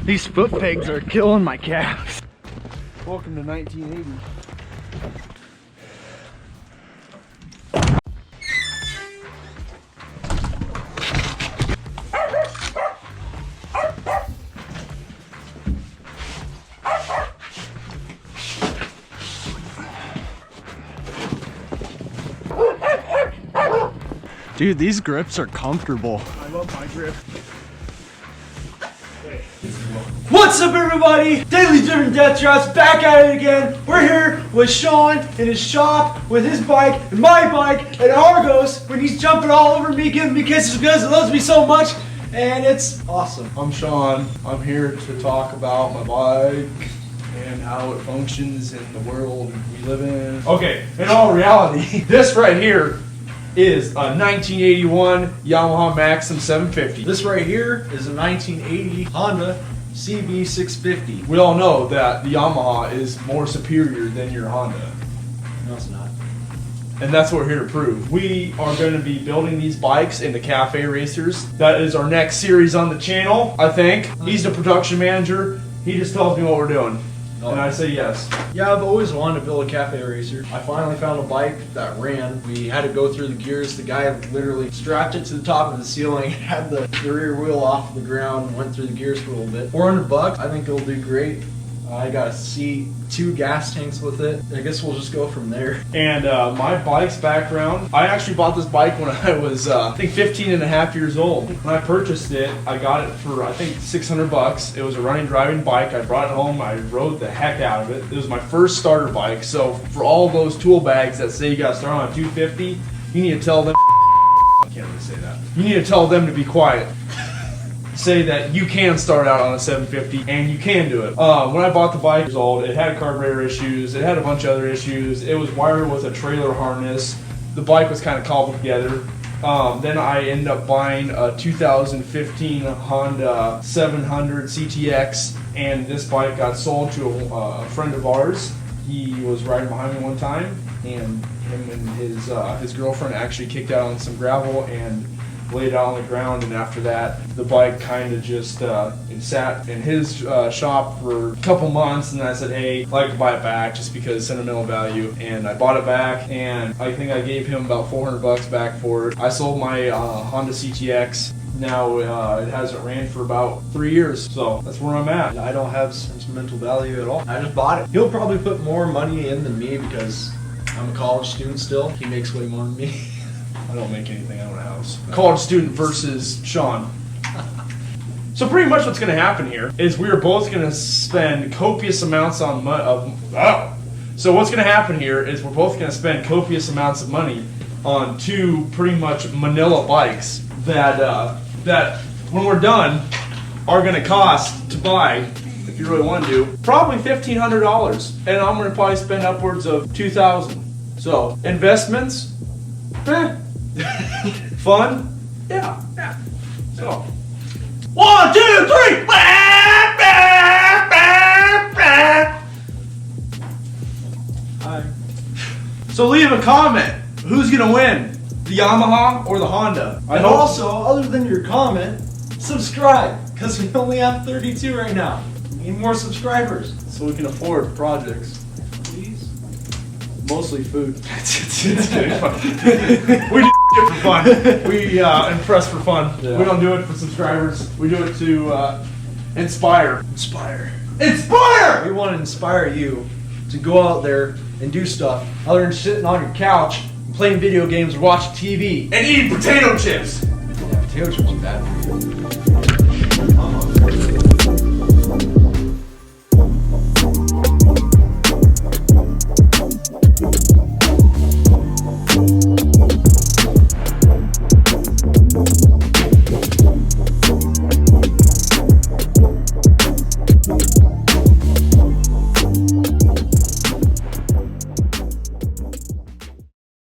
These foot pegs are killing my calves. Welcome to 1980. Dude, these grips are comfortable. I love my grip. What's up, everybody? Daily Driven Death Traps back at it again. We're here with Sean in his shop with his bike and my bike and Argos when he's jumping all over me, giving me kisses because he loves me so much, and it's awesome. I'm Sean. I'm here to talk about my bike and how it functions in the world we live in. Okay, in all reality, this right here is a 1981 Yamaha Maxim 750. This right here is a 1980 Honda CB650. We all know that the Yamaha is more superior than your Honda. No, it's not. And that's what we're here to prove. We are going to be building these bikes into cafe racers. That is our next series on the channel, I think. He's the production manager. He just tells me what we're doing. And I say yes. Yeah, I've always wanted to build a cafe racer. I finally found a bike that ran. We had to go through the gears. The guy literally strapped it to the top of the ceiling, had the rear wheel off the ground, went through the gears for a little bit. $400, I think it'll do great. I got to see 2 gas tanks with it. I guess we'll just go from there. And my bike's background, I actually bought this bike when I was, I think 15 and a half years old. When I purchased it, I got it for, I think, $600. It was a running, driving bike. I brought it home. I rode the heck out of it. It was my first starter bike. So for all those tool bags that say you got to start on a 250, you need to tell them, I can't really say that. You need to tell them to be quiet. Say that you can start out on a 750 and you can do it. When I bought the bike, it was old. It had carburetor issues. It had a bunch of other issues. It was wired with a trailer harness. The bike was kind of cobbled together. Then I ended up buying a 2015 Honda 700 CTX, and this bike got sold to a friend of ours. He was riding behind me one time, and him and his girlfriend actually kicked out on some gravel and laid out on the ground, and after that the bike kind of just it sat in his shop for a couple months, and I said, hey, I'd like to buy it back just because sentimental value, and I bought it back, and I think I gave him about $400 back for it. I sold my Honda CTX. Now it hasn't ran for about 3 years, so that's where I'm at. I don't have sentimental value at all. I just bought it. He'll probably put more money in than me because I'm a college student still. He makes way more than me. I don't make anything. I own a house. College student versus Sean. So pretty much what's going to happen here is we are both going to spend copious amounts on So what's going to happen here is we're both going to spend copious amounts of money on 2 pretty much Manila bikes that when we're done are going to cost to buy, if you really want to do, probably $1,500, and I'm going to probably spend upwards of $2,000. So investments. Fun? Yeah. So 1, 2, 3. Hi. So leave a comment. Who's gonna win? The Yamaha or the Honda? And also, other than your comment, subscribe, because we only have 32 right now. We need more subscribers. So we can afford projects. Please. Mostly food. It's really fun. We do it for fun. We impress for fun. Yeah. We don't do it for subscribers. We do it to inspire. Inspire. Inspire! We want to inspire you to go out there and do stuff other than sitting on your couch and playing video games or watching TV. And eating potato chips. Yeah, potato chips are bad for you.